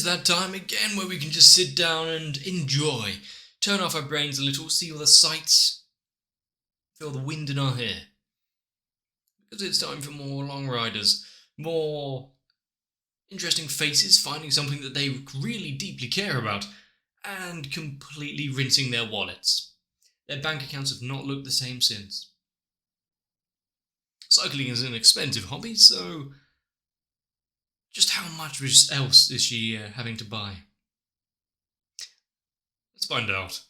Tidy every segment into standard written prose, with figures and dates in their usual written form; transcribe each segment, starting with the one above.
that time again where we can just sit down and enjoy, turn off our brains a little, see all the sights, feel the wind in our hair. Because it's time for more long riders, more interesting faces finding something that they really deeply care about, and completely rinsing their wallets. Their bank accounts have not looked the same since. Cycling is an expensive hobby, so just how much else is she having to buy? Let's find out.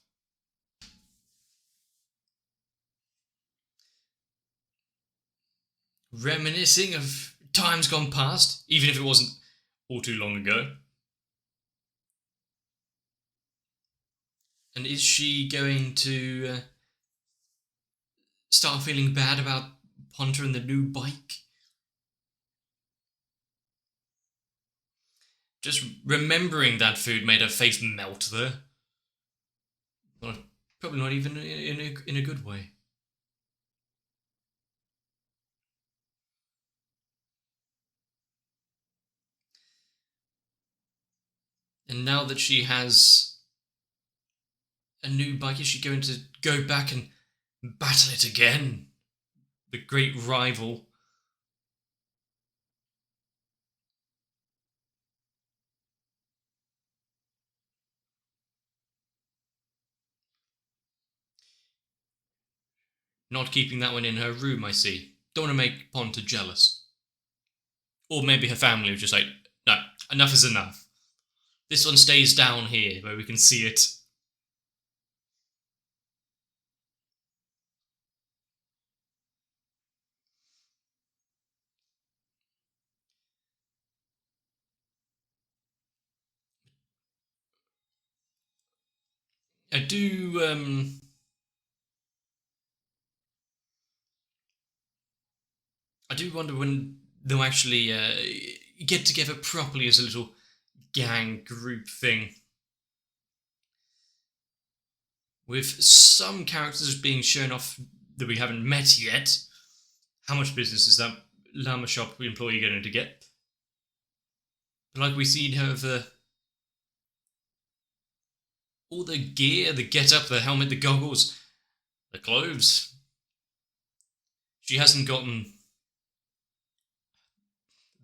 Reminiscing of times gone past, even if it wasn't all too long ago. And is she going to start feeling bad about Ponta and the new bike? Just remembering that food made her face melt there. Well, probably not even in a good way. And now that she has a new bike, is she going to go back and battle it again? The great rival. Not keeping that one in her room, I see. Don't want to make Ponta jealous. Or maybe her family was just like, no, enough is enough. This one stays down here where we can see it. I do wonder when they'll actually get together properly as a little gang group thing. With some characters being shown off that we haven't met yet. How much business is that llama shop employee going to get? But like we see her, all the gear, the get-up, the helmet, the goggles, the clothes. She hasn't gotten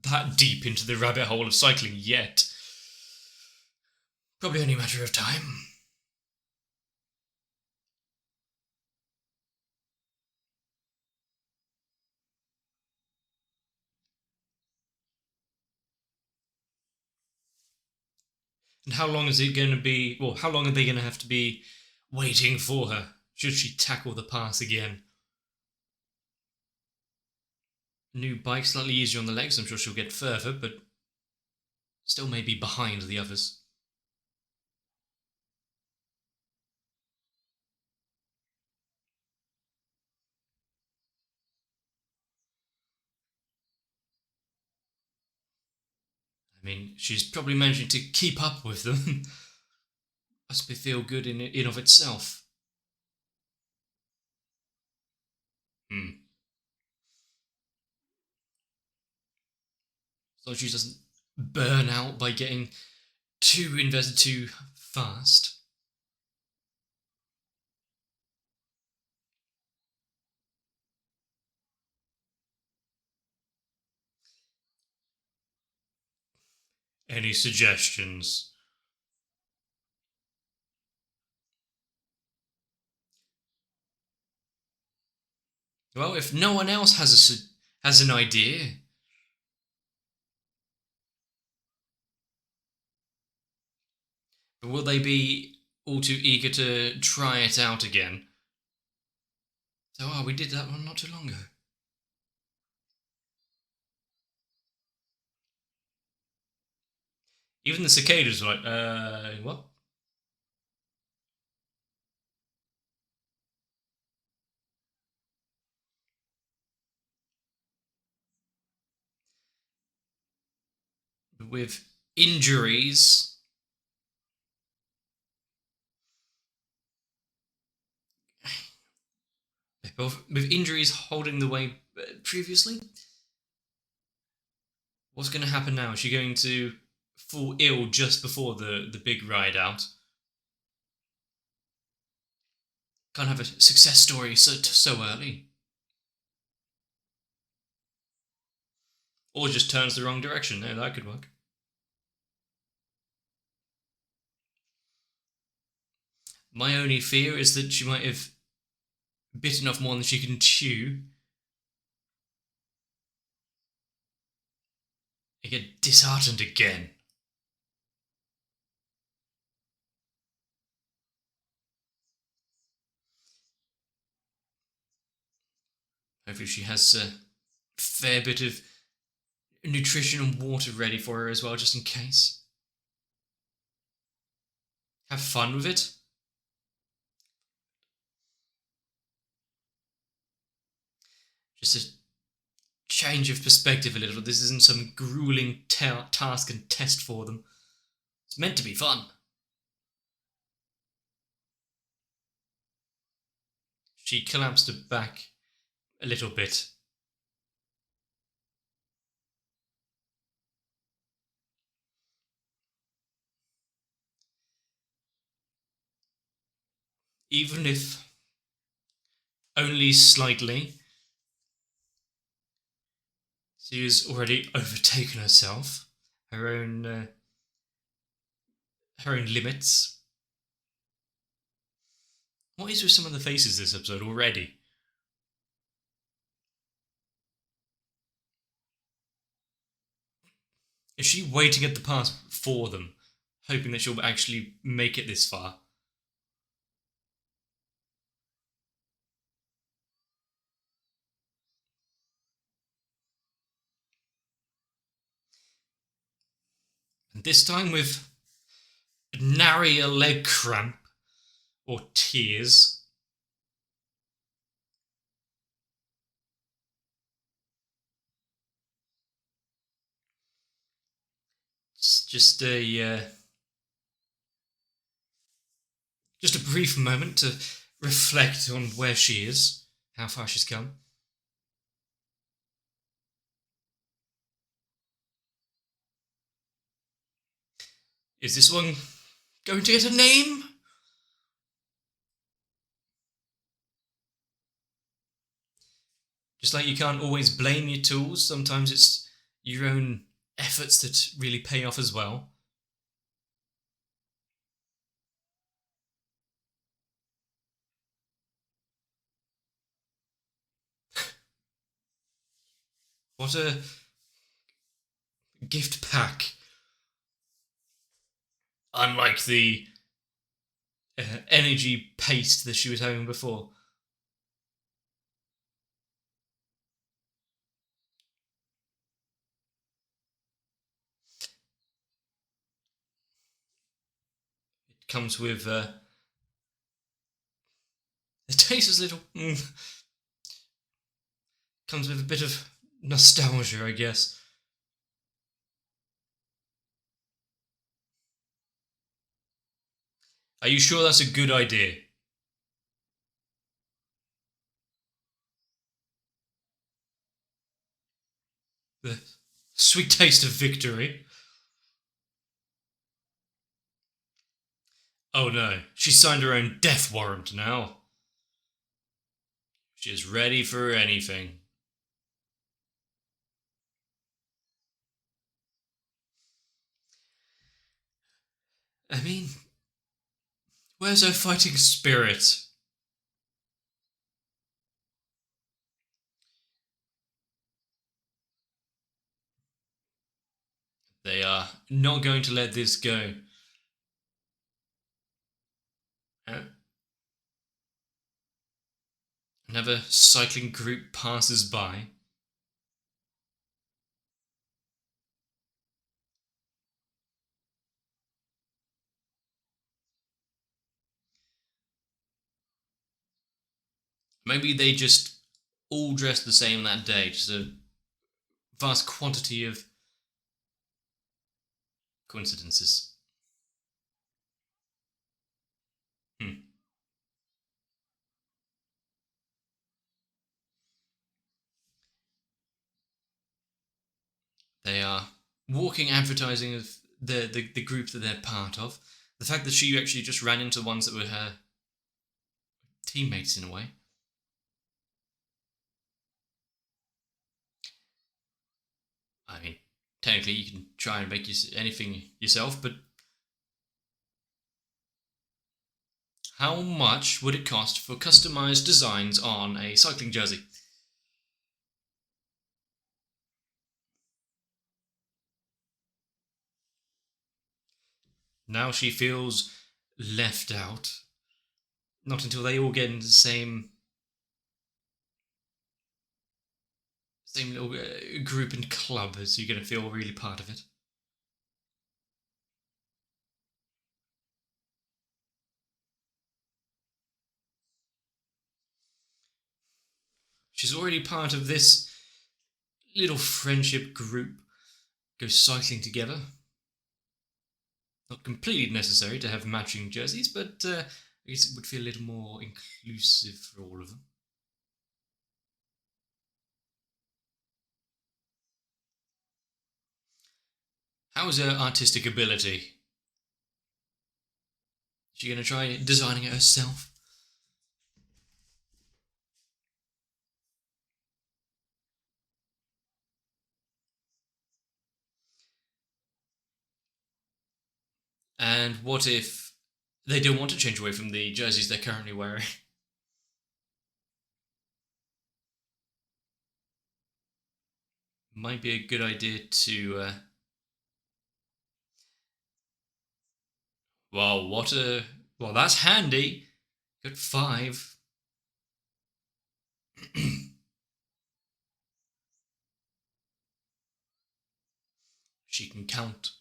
that deep into the rabbit hole of cycling yet. Probably only a matter of time. And how long is it going to be? Well, how long are they going to have to be waiting for her? Should she tackle the pass again? New bike, slightly easier on the legs. I'm sure she'll get further, but still may be behind the others. I mean, she's probably managing to keep up with them. Must feel good in of itself. So she doesn't burn out by getting too invested too fast. Any suggestions? Well, if no one else has an idea, will they be all too eager to try it out again? So, we did that one not too long ago. Even the cicadas were like, what? With injuries, holding the way previously, what's going to happen now? Is she going to fall ill just before the big ride out. Can't have a success story so early. Or just turns the wrong direction. No, that could work. My only fear is that she might have bitten off more than she can chew. I get disheartened again. Hopefully she has a fair bit of nutrition and water ready for her as well, just in case. Have fun with it. Just a change of perspective a little. This isn't some grueling task and test for them. It's meant to be fun. She collapsed her back a little bit. Even if only slightly, she has already overtaken herself, her own limits. What is with some of the faces this episode already? Is she waiting at the pass for them, hoping that she'll actually make it this far? And this time with nary a leg cramp or tears. It's just a brief moment to reflect on where she is, how far she's come. Is this one going to get a name? Just like you can't always blame your tools, sometimes it's your own efforts that really pay off as well. What a gift pack. Unlike the energy paste that she was having before. It comes with the taste is a little comes with a bit of nostalgia, I guess. Are you sure that's a good idea? The sweet taste of victory. Oh no, she signed her own death warrant now. She is ready for anything. I mean, where's her fighting spirit? They are not going to let this go. Another cycling group passes by. Maybe they just all dressed the same that day. Just a vast quantity of coincidences. They are walking advertising of the group that they're part of. The fact that she actually just ran into ones that were her teammates in a way. I mean, technically you can try and make anything yourself, but how much would it cost for customized designs on a cycling jersey? Now she feels left out. Not until they all get into the same little group and club as you're going to feel really part of it. She's already part of this little friendship group. Go cycling together. Not completely necessary to have matching jerseys, but I guess it would feel a little more inclusive for all of them. How's her artistic ability? Is she going to try designing it herself? And what if they don't want to change away from the jerseys they're currently wearing? Might be a good idea to... Well, Well, that's handy. Got 5. She can count.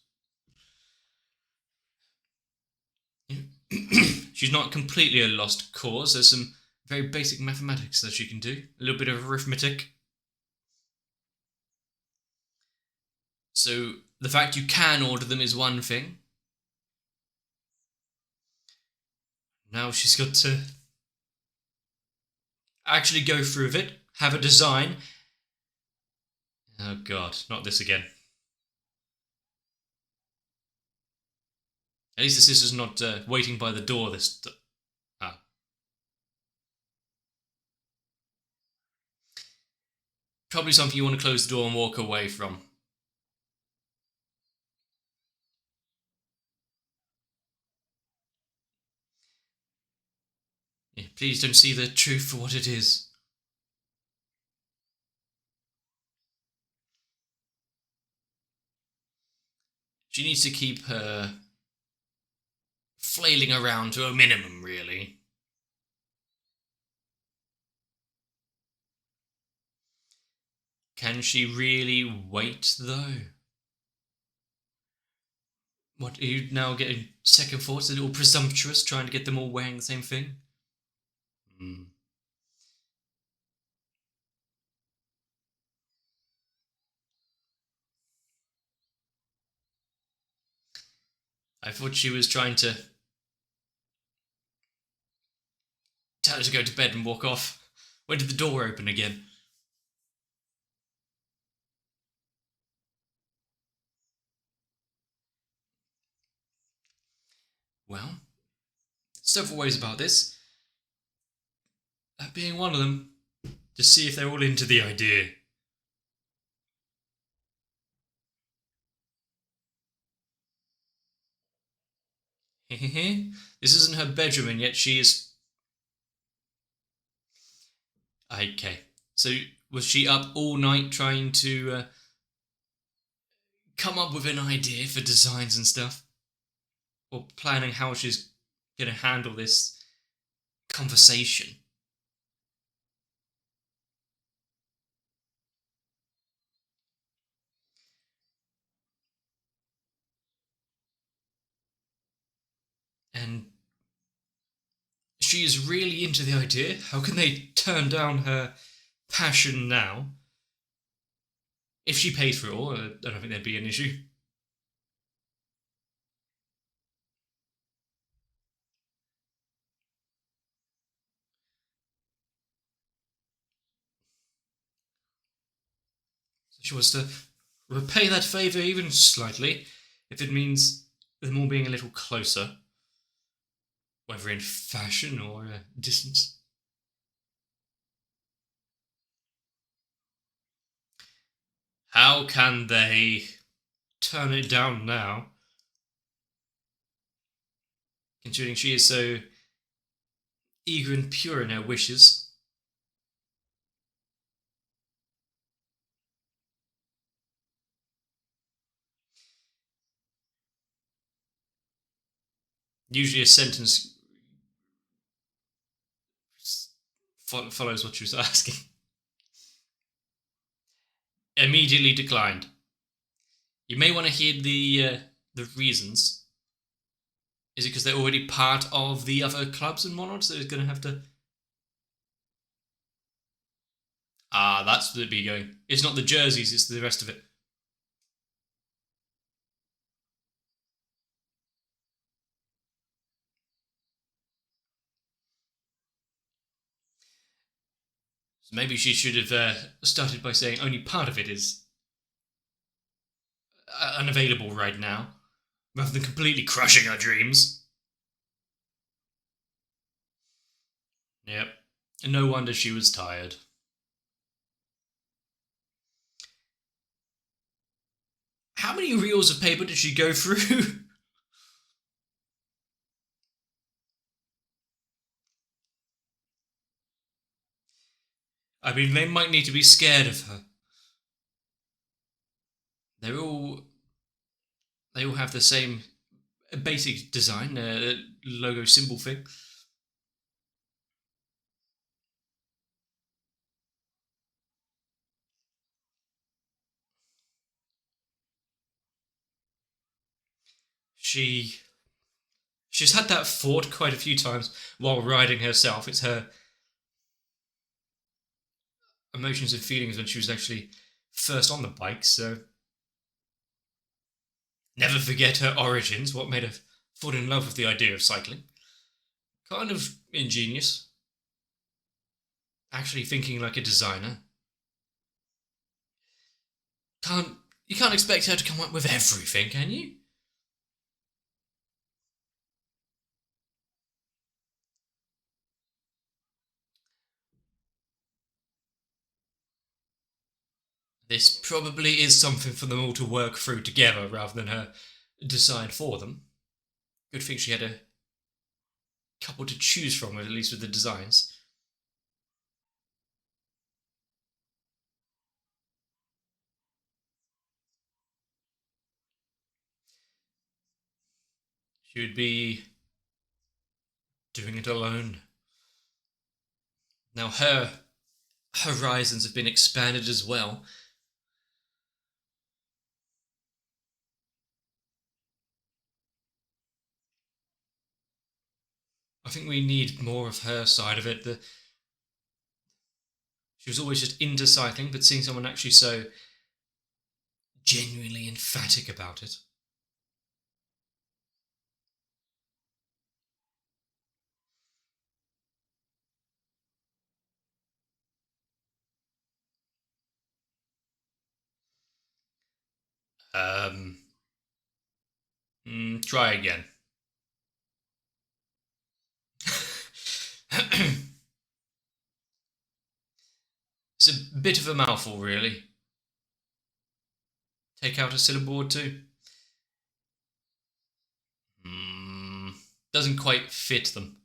She's not completely a lost cause. There's some very basic mathematics that she can do. A little bit of arithmetic. So the fact you can order them is one thing. Now she's got to actually go through with it, have a design. Oh god, not this again. At least the sister's not waiting by the door this... Probably something you want to close the door and walk away from. Yeah, please don't see the truth for what it is. She needs to keep her flailing around to a minimum, really. Can she really wait, though? What, are you now getting second thoughts, a little presumptuous, trying to get them all wearing the same thing? I thought she was trying to tell her to go to bed and walk off. When did the door open again? Well, several ways about this. That being one of them. To see if they're all into the idea. This isn't her bedroom, and yet she is... Okay. So, was she up all night trying to come up with an idea for designs and stuff? Or planning how she's going to handle this conversation? And she is really into the idea. How can they turn down her passion now? If she pays for it all, I don't think there'd be an issue. So she wants to repay that favour even slightly. if it means them all being a little closer, whether in fashion or distance. How can they turn it down now, considering she is so eager and pure in her wishes? Usually a sentence follows what she was asking. Immediately declined. You may want to hear the reasons. Is it because they're already part of the other clubs and whatnot, so it's going to have to... Ah, that's the be going. It's not the jerseys, it's the rest of it. So maybe she should have started by saying only part of it is unavailable right now, rather than completely crushing her dreams. Yep. And no wonder she was tired. How many reels of paper did she go through? I mean, they might need to be scared of her. They all have the same basic design, logo symbol thing. She's had that thought quite a few times while riding herself. It's her emotions and feelings when she was actually first on the bike, so never forget her origins, what made her fall in love with the idea of cycling. Kind of ingenious. Actually thinking like a designer. You can't expect her to come up with everything, can you? This probably is something for them all to work through together rather than her decide for them. Good thing she had a couple to choose from, at least with the designs. She would be doing it alone. Now her horizons have been expanded as well. I think we need more of her side of it. She was always just into cycling, but seeing someone actually so genuinely emphatic about it. Um, try again. It's a bit of a mouthful, really. Take out a syllable or two. Doesn't quite fit them.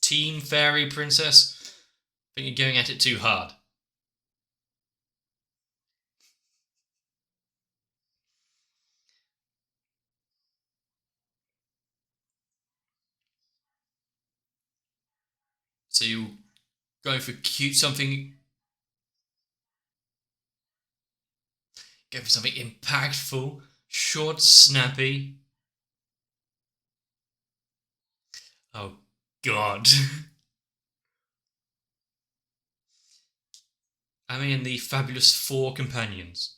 Team Fairy Princess? I think you're going at it too hard. So you're going for cute something. Go for something impactful, short, snappy. Oh, God. I mean, the fabulous four companions.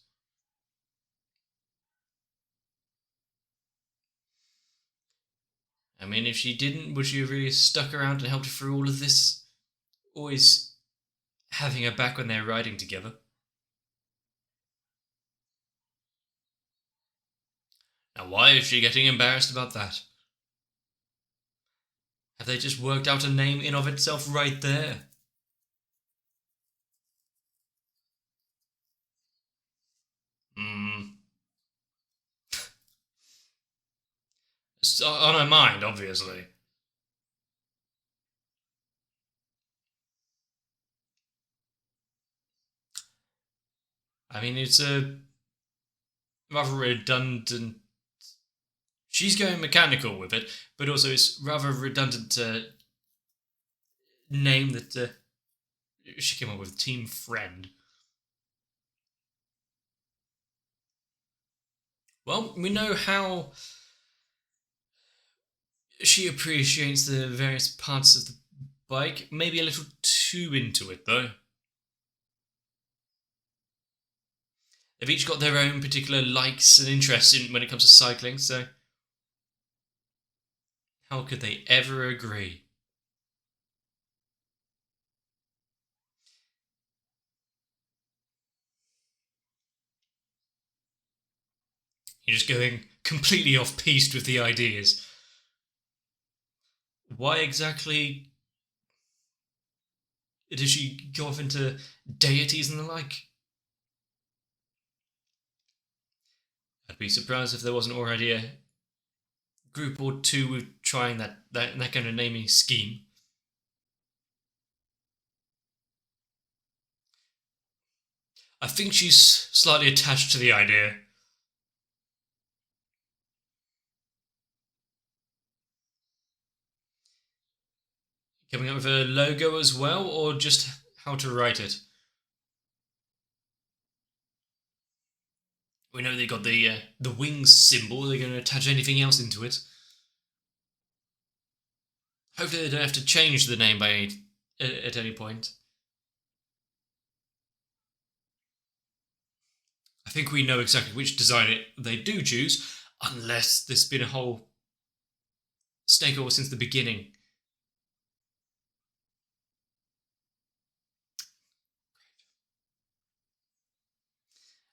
I mean, if she didn't, would she have really stuck around and helped her through all of this? Always having her back when they're riding together. Now, why is she getting embarrassed about that? Have they just worked out a name in of itself right there? It's on her mind, obviously. I mean, it's a rather redundant. She's going mechanical with it, but also it's rather redundant name that she came up with. Team Friend. Well, we know how she appreciates the various parts of the bike. Maybe a little too into it, though. They've each got their own particular likes and interests when it comes to cycling, so how could they ever agree? You're just going completely off piste with the ideas. Why exactly did she go off into deities and the like? I'd be surprised if there wasn't already a group or two with trying that kind of naming scheme. I think she's slightly attached to the idea. Coming up with a logo as well, or just how to write it? We know they got the wings symbol. They're going to attach anything else into it. Hopefully, they don't have to change the name at any point. I think we know exactly which design they do choose, unless there's been a whole stakeover since the beginning.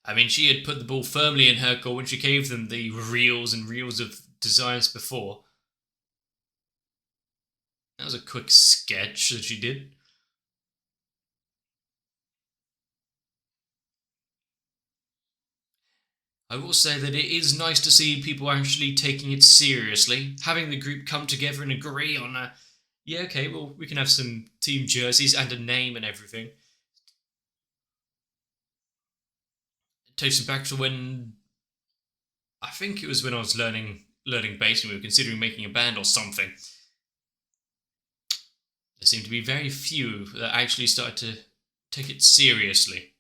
I mean, she had put the ball firmly in her court when she gave them the reels and reels of designs before. That was a quick sketch that she did. I will say that it is nice to see people actually taking it seriously, having the group come together and agree on yeah, okay, well, we can have some team jerseys and a name and everything. It takes me back to when I think it was when I was learning bass and we were considering making a band or something. There seemed to be very few that actually started to take it seriously.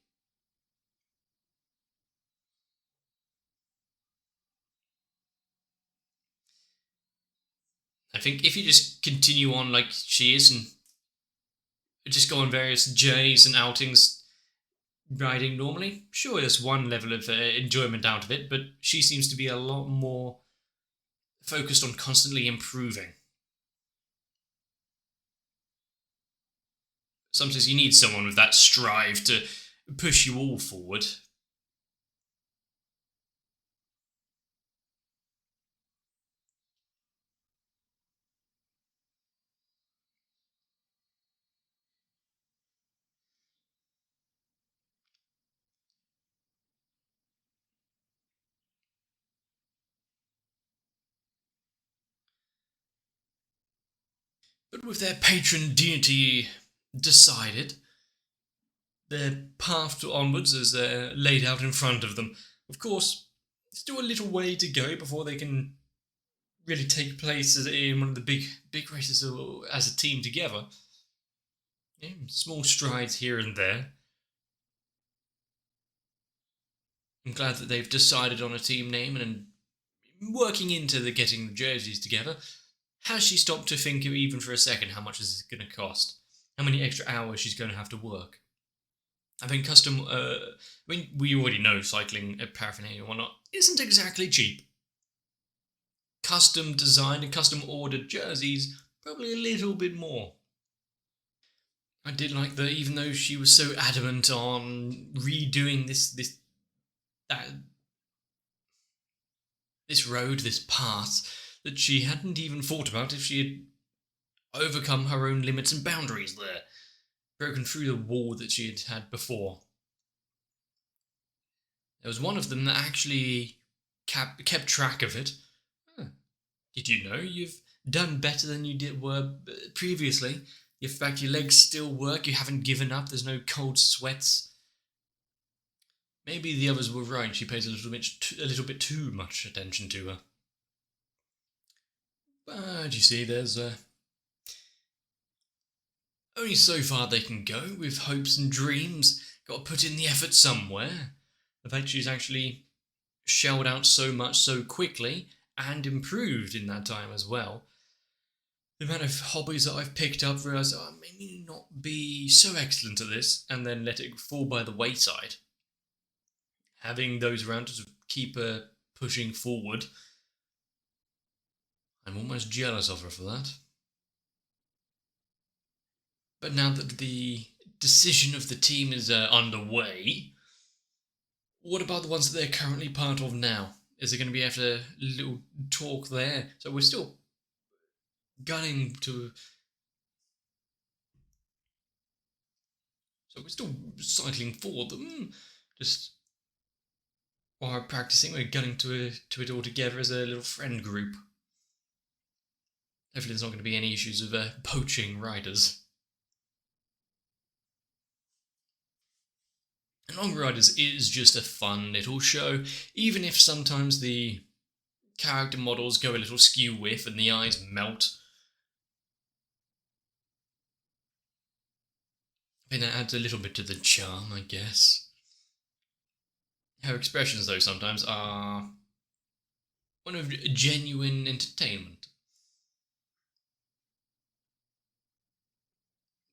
I think if you just continue on like she is and just go on various journeys and outings riding normally, sure, there's one level of enjoyment out of it, but she seems to be a lot more focused on constantly improving. Sometimes you need someone with that strive to push you all forward. But with their patron deity decided, their path to onwards is laid out in front of them. Of course, still a little way to go before they can really take place in one of the big races as a team together. Yeah, small strides here and there. I'm glad that they've decided on a team name and working into the getting the jerseys together. Has she stopped to think of even for a second how much is it going to cost? How many extra hours she's going to have to work? I mean, custom. I mean, we already know cycling paraphernalia and whatnot isn't exactly cheap. Custom designed and custom ordered jerseys, probably a little bit more. I did like that, even though she was so adamant on redoing this that This road, this path that she hadn't even thought about if she had overcome her own limits and boundaries there, broken through the wall that she had before. There was one of them that actually kept track of it. Huh. Did you know you've done better than you were previously? In fact, your legs still work, you haven't given up, there's no cold sweats. Maybe the others were right, she pays a little bit too much attention to her. But you see, there's only so far they can go with hopes and dreams. Got to put in the effort somewhere. The fact she's actually shelled out so much so quickly and improved in that time as well. The amount of hobbies that I've picked up, realised I may not be so excellent at this, and then let it fall by the wayside. Having those around to keep her pushing forward, I'm almost jealous of her for that. But now that the decision of the team is underway, what about the ones that they're currently part of now? Is there going to be after a little talk there? So we're still gunning to... So we're still cycling for them. Just while we're practicing, we're gunning to it all together as a little friend group. Hopefully there's not going to be any issues of poaching riders. And Long Riders is just a fun little show, even if sometimes the character models go a little skew with and the eyes melt. I think that adds a little bit to the charm, I guess. Her expressions, though, sometimes are one of genuine entertainment.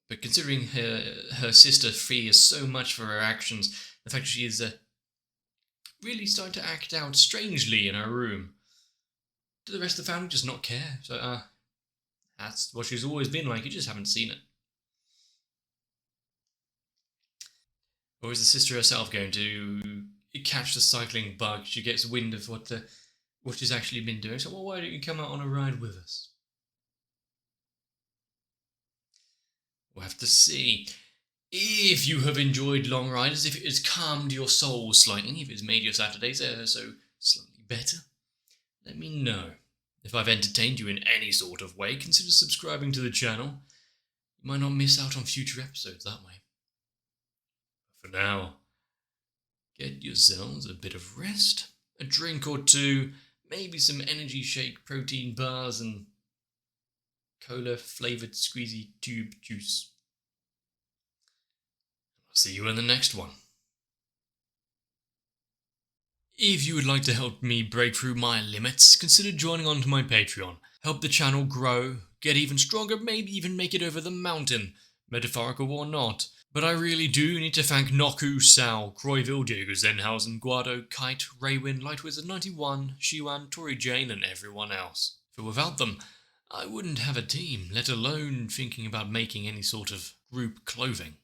But considering her sister fears so much for her actions, the fact that she is really starting to act out strangely in her room, do the rest of the family just not care? So, that's what she's always been like, you just haven't seen it. Or is the sister herself going to catch the cycling bug? She gets wind of what she's actually been doing. So, well, why don't you come out on a ride with us? We'll have to see. If you have enjoyed Long Riders, if it has calmed your soul slightly, if it's made your Saturdays so slightly better, let me know. If I've entertained you in any sort of way, consider subscribing to the channel. You might not miss out on future episodes that way. For now, get yourselves a bit of rest, a drink or two, maybe some energy shake protein bars and cola flavoured squeezy tube juice. I'll see you in the next one. If you would like to help me break through my limits, consider joining onto my Patreon. Help the channel grow, get even stronger, maybe even make it over the mountain, metaphorical or not. But I really do need to thank Noku, Sal, Croyville, Diego Zenhausen, Guado, Kite, Raywin, Lightwizard91, Shiwan, Tori Jane and everyone else. For without them, I wouldn't have a team, let alone thinking about making any sort of group clothing.